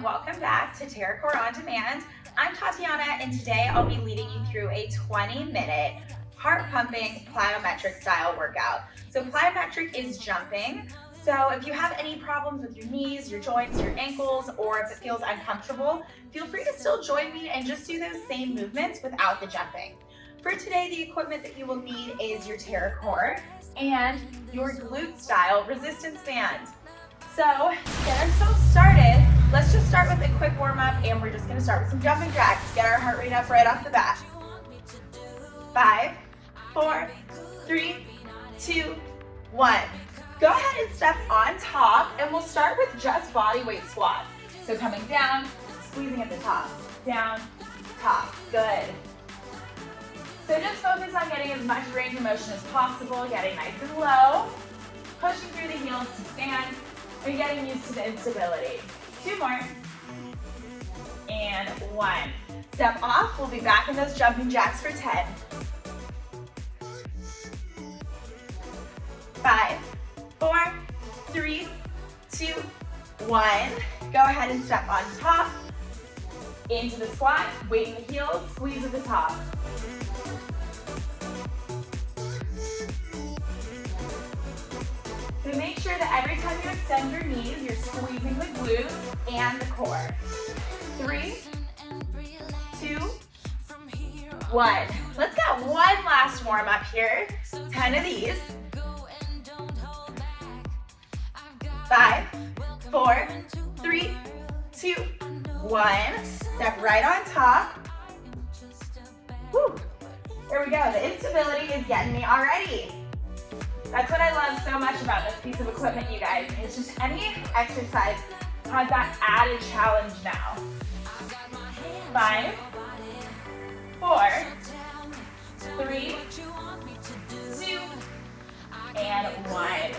welcome back to TerraCore On Demand. I'm Tatiana, and today I'll be leading you through a 20-minute heart-pumping plyometric style workout. So plyometric is jumping. So if you have any problems with your knees, your joints, your ankles, or if it feels uncomfortable, feel free to still join me and just do those same movements without the jumping. For today, the equipment that you will need is your TerraCore and your glute style resistance band. So to get ourselves started, let's just start with a quick warm up, and we're just going to start with some jumping jacks. Get our heart rate up right off the bat. 5, 4, 3, 2, 1. Go ahead and step on top, and we'll start with just body weight squat. So coming down, squeezing at the top, down, top. Good. So just focus on getting as much range of motion as possible, getting nice and low, pushing through the heels to stand, and getting used to the instability. 2 more. And 1. Step off, we'll be back in those jumping jacks for 10. 5, 4, 3, 2, 1. Go ahead and step on top, into the squat, weight in the heels, squeeze at the top. So make sure that every time you extend your knees, you're squeezing the glutes and the core. 3, 2, 1. Let's get one last warm up here. 10 of these. 5, 4, 3, 2, 1. Step right on top. Woo. There we go. The instability is getting me already. That's what I love so much about this piece of equipment, you guys. It's just any exercise has that added challenge now. 5, 4, 3, 2, and 1.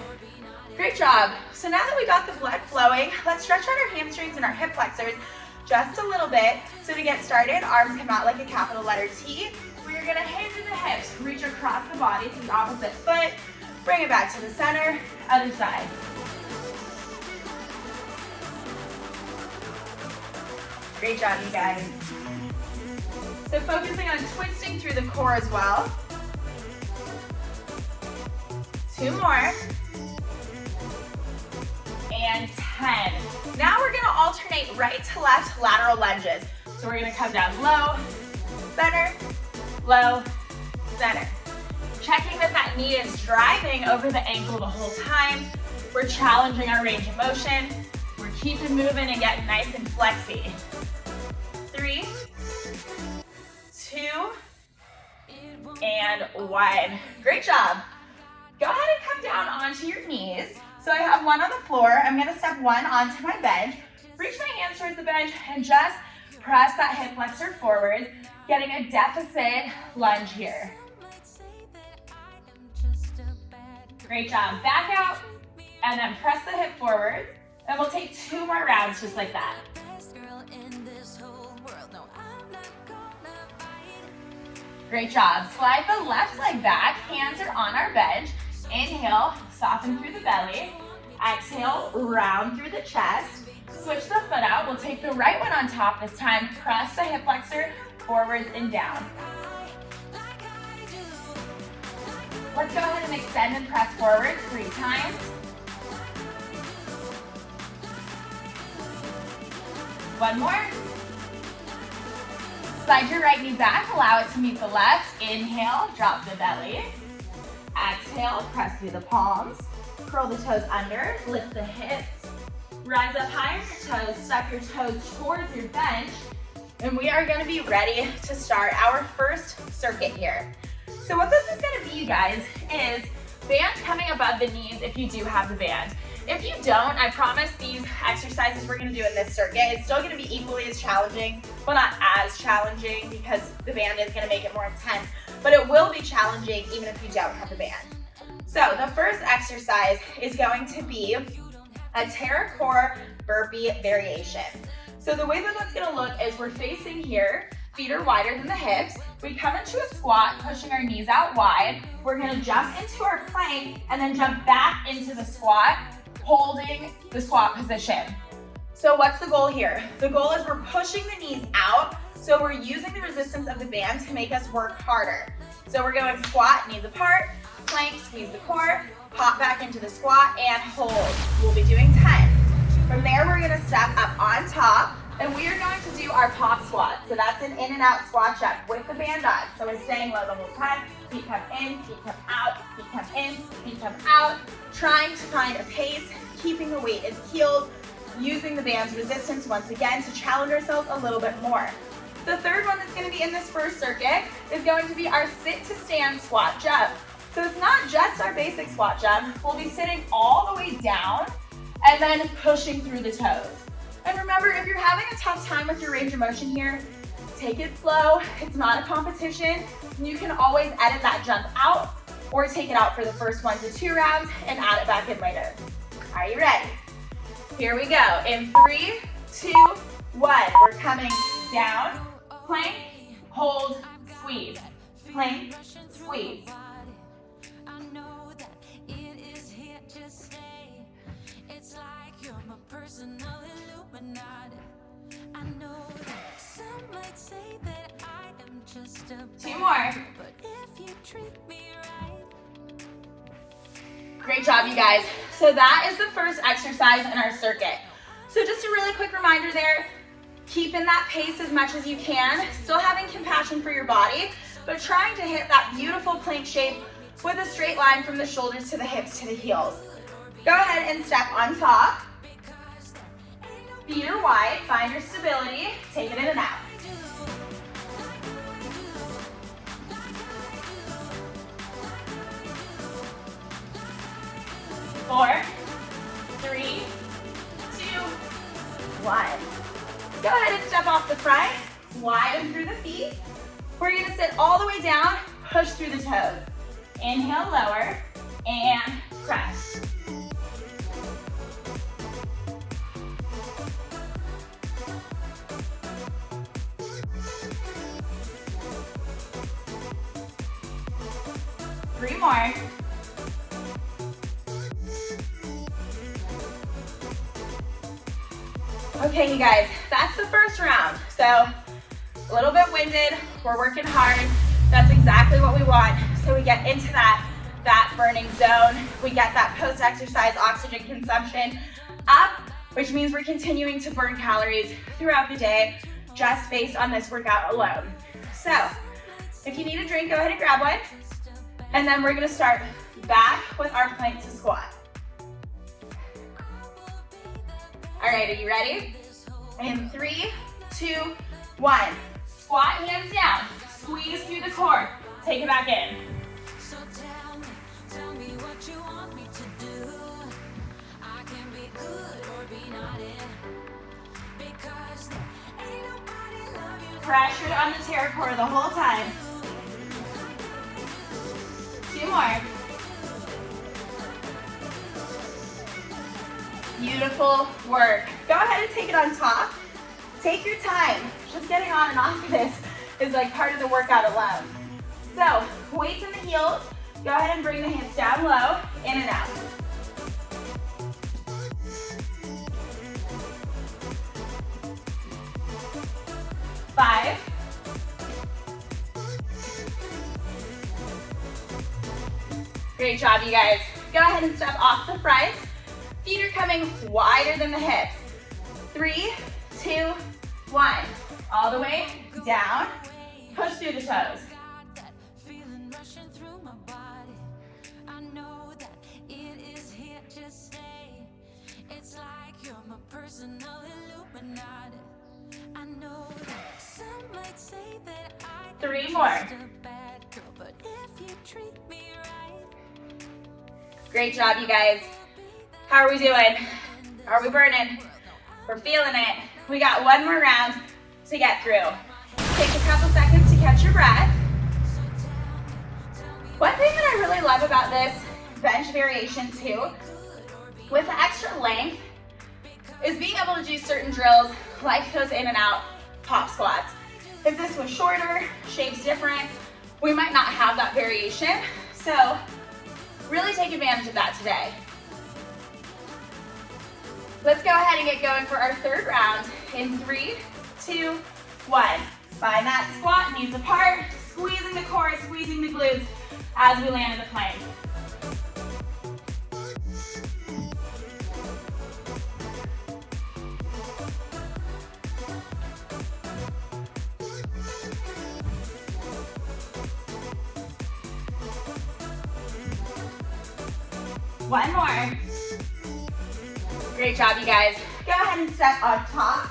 Great job. So now that we got the blood flowing, let's stretch out our hamstrings and our hip flexors just a little bit. So to get started, arms come out like a capital letter T. We're gonna hinge in the hips, reach across the body to the opposite foot, bring it back to the center, other side. Great job, you guys. So focusing on twisting through the core as well. 2 more. And 10. Now we're gonna alternate right to left lateral lunges. So we're gonna come down low, center, low, center. Checking that that knee is driving over the ankle the whole time. We're challenging our range of motion. We're keeping moving and getting nice and flexy. 3, 2, and 1. Great job. Go ahead and come down onto your knees. So I have one on the floor. I'm gonna step one onto my bench. Reach my hands towards the bench and just press that hip flexor forward, getting a deficit lunge here. Great job. Back out and then press the hip forward. And we'll take 2 more rounds just like that. Great job. Slide the left leg back. Hands are on our bench. Inhale, soften through the belly. Exhale, round through the chest. Switch the foot out. We'll take the right one on top this time. Press the hip flexor forwards and down. Let's go ahead and extend and press forward 3 times. One more. Slide your right knee back, allow it to meet the left. Inhale, drop the belly. Exhale, press through the palms. Curl the toes under, lift the hips. Rise up higher your toes, step your toes towards your bench. And we are gonna be ready to start our first circuit here. So what this is gonna be, you guys, is band coming above the knees if you do have the band. If you don't, I promise these exercises we're gonna do in this circuit is still gonna be equally as challenging, well, not as challenging because the band is gonna make it more intense, but it will be challenging even if you don't have the band. So the first exercise is going to be a TerraCore burpee variation. So the way that that's gonna look is we're facing here, feet are wider than the hips. We come into a squat, pushing our knees out wide. We're gonna jump into our plank and then jump back into the squat, holding the squat position. So what's the goal here? The goal is we're pushing the knees out, so we're using the resistance of the band to make us work harder. So we're going squat, knees apart, plank, squeeze the core, pop back into the squat, and hold. We'll be doing 10. From there, we're gonna step up on top, and we are going to do our pop squat. So that's an in and out squat check with the band on. So we're staying low the whole time. Feet come in, feet come out, feet come in, feet come out. Trying to find a pace, keeping the weight in heels, using the band's resistance once again to challenge ourselves a little bit more. The third one that's gonna be in this first circuit is going to be our sit to stand squat jump. So it's not just our basic squat jump. We'll be sitting all the way down and then pushing through the toes. And remember, if you're having a tough time with your range of motion here, take it slow. It's not a competition. You can always edit that jump out or take it out for the first 1 to 2 rounds and add it back in later. Are you ready? Here we go. In 3, 2, 1. We're coming down, plank, hold, squeeze. Plank, squeeze. I know that some might say that I am just a 2 more. but if you treat me right. Great job, you guys. So that is the first exercise in our circuit. So just a really quick reminder there, keeping that pace as much as you can, still having compassion for your body, but trying to hit that beautiful plank shape with a straight line from the shoulders to the hips to the heels. Go ahead and step on top. Feet are wide, find your stability, take it in and out. 4, 3, 2, 1. Go ahead and step off the front, widen through the feet. We're gonna sit all the way down, push through the toes. Inhale, lower, and press. Three more. Okay, you guys, that's the first round. So a little bit winded, we're working hard. That's exactly what we want. So we get into that fat burning zone. We get that post-exercise oxygen consumption up, which means we're continuing to burn calories throughout the day just based on this workout alone. So if you need a drink, go ahead and grab one. And then we're gonna start back with our plank to squat. All right, are you ready? In 3, 2, 1. Squat, hands down. Squeeze through the core. Take it back in. So tell me what you want me to do. I can be good or be naughty, because ain't nobody love you. Pressure on the pterocore the whole time. 2 more. Beautiful work. Go ahead and take it on top. Take your time. Just getting on and off of this is like part of the workout alone. So, weights in the heels. Go ahead and bring the hands down low, in and out. Five. Great job, you guys. Go ahead and step off the front. Feet are coming wider than the hips. 3, 2, 1. All the way down. Push through the toes. Feeling rushing through my body. I know that it is here to stay. It's like you're my personal Illuminati. I know that some might say that I 3 more. just a bad girl, but if you treat me right. Great job, you guys. How are we doing? Are we burning? We're feeling it. We got one more round to get through. Take a couple seconds to catch your breath. One thing that I really love about this bench variation too, with the extra length, is being able to do certain drills like those in and out pop squats. If this was shorter, shape's different, we might not have that variation. So really take advantage of that today. Let's go ahead and get going for our third round in 3, 2, 1. Find that squat, knees apart, squeezing the core, squeezing the glutes as we land in the plank. One more. Great job, you guys. Go ahead and step on top.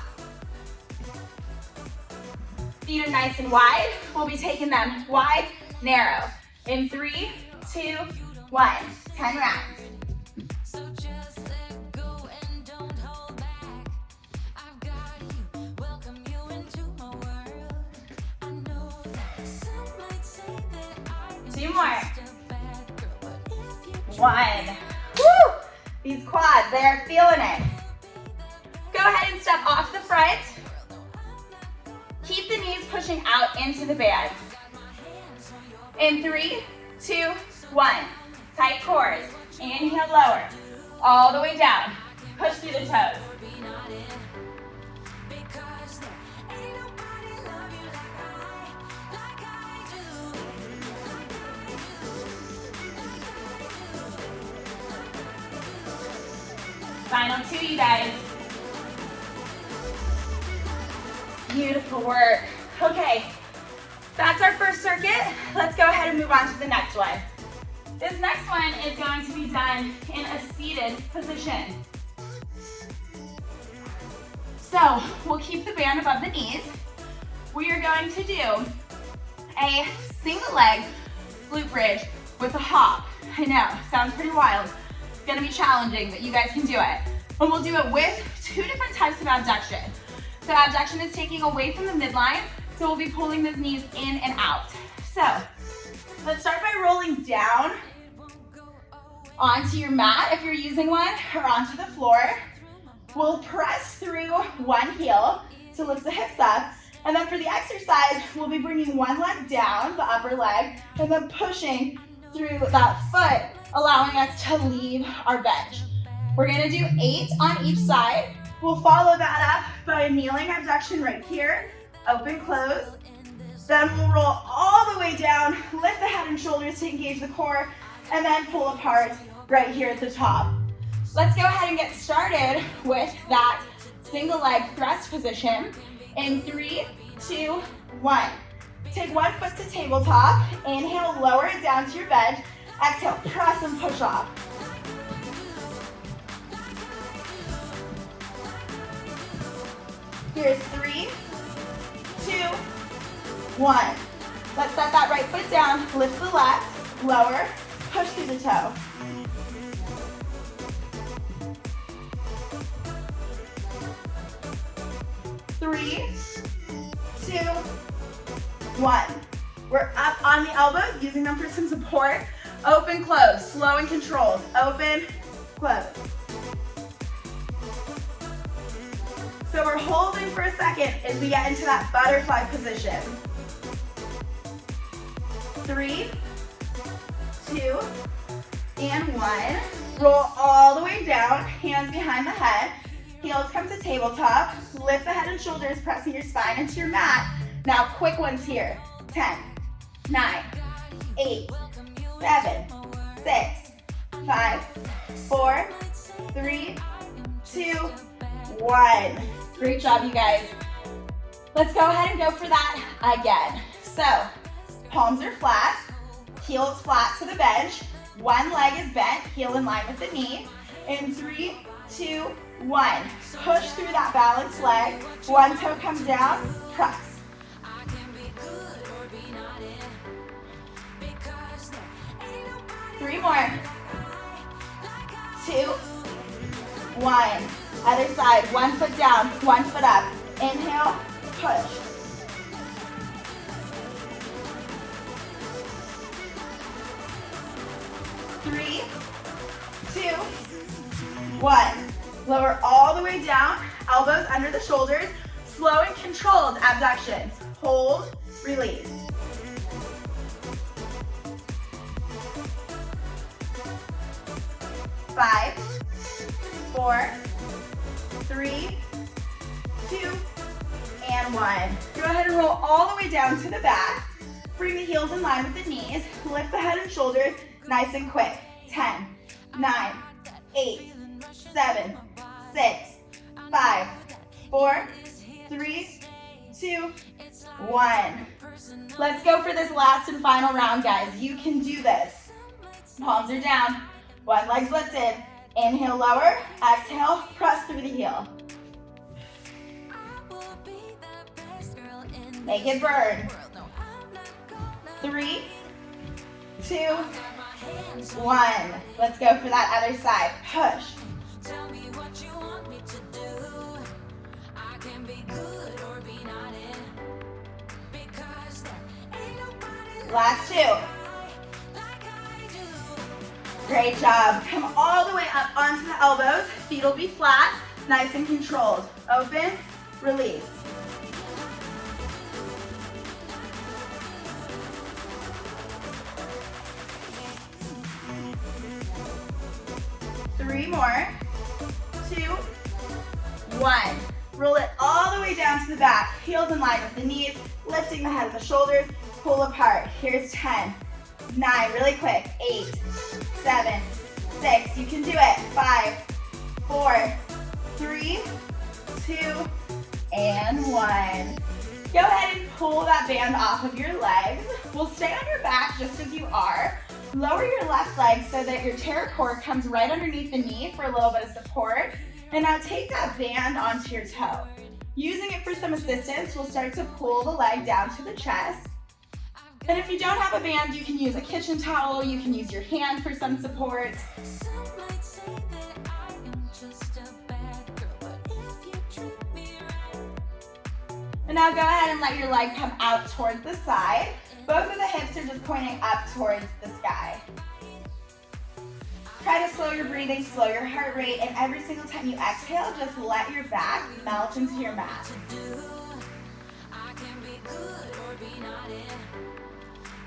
Feet are nice and wide. We'll be taking them wide, narrow. In 3, 2, 1. 10 rounds. So just let go and don't hold back. I've got you, welcome you into my world. I know that some might say that I'm 2 more. just a bad girl, but if you 1. Woo! These quads, they are feeling it. Go ahead and step off the front. Keep the knees pushing out into the band. In 3, 2, 1. Tight cores. Inhale, lower. All the way down. Push through the toes. be not in, because there ain't nobody love you like I do, Final 2, you guys. Beautiful work. Okay, that's our first circuit. Let's go ahead and move on to the next one. This next one is going to be done in a seated position. So we'll keep the band above the knees. We are going to do a single leg glute bridge with a hop. I know, sounds pretty wild. It's gonna be challenging, but you guys can do it. And we'll do it with 2 different types of abduction. So abduction is taking away from the midline, so we'll be pulling those knees in and out. So let's start by rolling down onto your mat if you're using one, or onto the floor. We'll press through one heel to lift the hips up, and then for the exercise, we'll be bringing one leg down, the upper leg, and then pushing through that foot, allowing us to leave our bench. We're gonna do 8 on each side. We'll follow that up by a kneeling abduction right here, open, close. Then we'll roll all the way down, lift the head and shoulders to engage the core, and then pull apart right here at the top. Let's go ahead and get started with that single leg thrust position in 3, 2, 1. Take one foot to tabletop. Inhale, lower it down to your bench. Exhale, press and push off. Here's 3, 2, 1. Let's set that right foot down, lift the left, lower, push through the toe. Three, 2, 1. We're up on the elbows, using them for some support. Open, close, slow and controlled. Open, close. So we're holding for a second as we get into that butterfly position. 3, 2, and 1. Roll all the way down, hands behind the head. Heels come to tabletop. Lift the head and shoulders, pressing your spine into your mat. Now quick ones here. 10, 9, 8, 7, 6, 5, 4, 3, 2, 1. Great job, you guys. Let's go ahead and go for that again. So, palms are flat, heels flat to the bench. One leg is bent, heel in line with the knee. In 3, 2, 1. Push through that balanced leg. One toe comes down, press. 3 more. 2, 1. Other side, one foot down, one foot up. Inhale, push. Three, 2, 1. Lower all the way down, elbows under the shoulders. Slow and controlled abductions. Hold, release. Five, 4, 3, 2, and 1. Go ahead and roll all the way down to the back. Bring the heels in line with the knees. Lift the head and shoulders nice and quick. 10, 9, 8, 7, 6, 5, 4, 3, 2, 1. Let's go for this last and final round, guys. You can do this. Palms are down. One leg's lifted. Inhale, lower. Exhale, press through the heel. Make it burn. 3, 2, 1. Let's go for that other side. Push. Tell me what you want me to do. I can be good or be naughty. Because there ain't nobody Last 2. like I do. Great job. Come all the way up onto the elbows. Feet will be flat, nice and controlled. Open, release. Three more. 2, 1. Roll it all the way down to the back. Heels in line with the knees, lifting the head and the shoulders. Pull apart. Here's 10, 9, really quick. 8, 7, 6. You can do it. 5, 4, 3, 2, and 1. Go ahead and pull that band off of your legs. We'll stay on your back just as you are. Lower your left leg so that your pterygoid comes right underneath the knee for a little bit of support. And now take that band onto your toe. Using it for some assistance, we'll start to pull the leg down to the chest. And if you don't have a band, you can use a kitchen towel, you can use your hand for some support. Some might say that I am just a bad girl, but if you treat me right. And now go ahead and let your leg come out towards the side. Both of the hips are just pointing up towards the sky. Try to slow your breathing, slow your heart rate, and every single time you exhale, just let your back melt into your mat. I can be good or be naughty.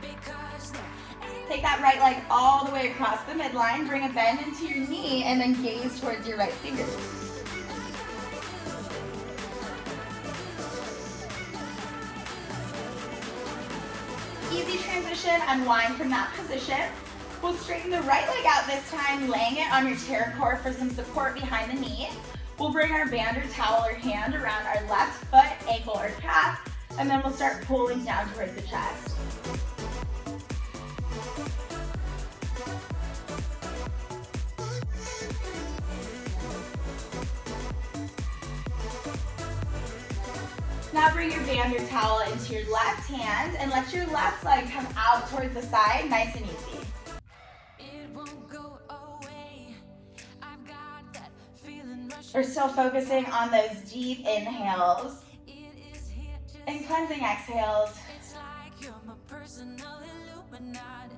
Because there ain't Take that right leg all the way across the midline, bring a bend into your knee, and then gaze towards your right fingers. Easy transition, unwind from that position. We'll straighten the right leg out this time, laying it on your pterygoid for some support behind the knee. We'll bring our band or towel or hand around our left foot, ankle, or calf, and then we'll start pulling down towards the chest. Now bring your band or towel into your left hand and let your left leg come out towards the side, nice and easy. it won't go away. I've got that feeling rushing. We're still focusing on those deep inhales It is here just and cleansing exhales. it's like you're my personal Illuminati.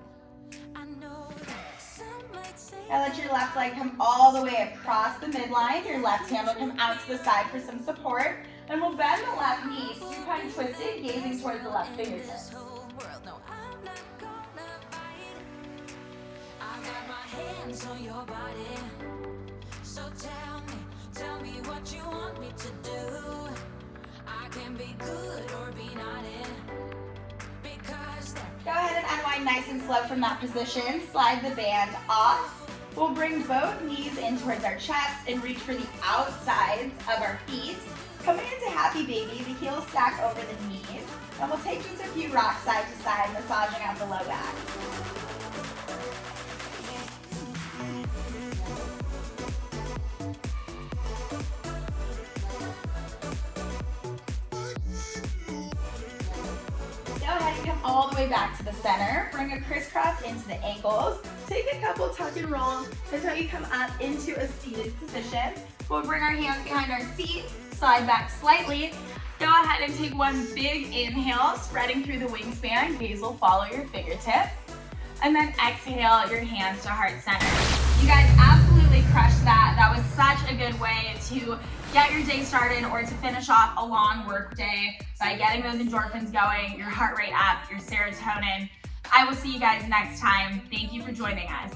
I know that some might say Now let your left leg come all the way across the midline. Your left hand will come out to the side for some support. And we'll bend the left knee, supine twisted, gazing towards the left fingertips. this whole world. No, I'm not gonna bite. I got my hands on your body. So tell me what you want me to do. I can be good or be naughty. Because there Go ahead and unwind nice and slow from that position. Slide the band off. We'll bring both knees in towards our chest and reach for the outsides of our feet. Coming into happy baby, the heels stack over the knees. And we'll take just a few rocks side to side, massaging out the low back. Go ahead and come all the way back to the center. Bring a crisscross into the ankles. Take a couple tuck and rolls until you come up into a seated position. We'll bring our hands behind our seat, slide back slightly. Go ahead and take one big inhale, spreading through the wingspan. Gaze will follow your fingertips. And then exhale your hands to heart center. You guys absolutely crushed that. That was such a good way to get your day started or to finish off a long work day by getting those endorphins going, your heart rate up, your serotonin. I will see you guys next time. Thank you for joining us.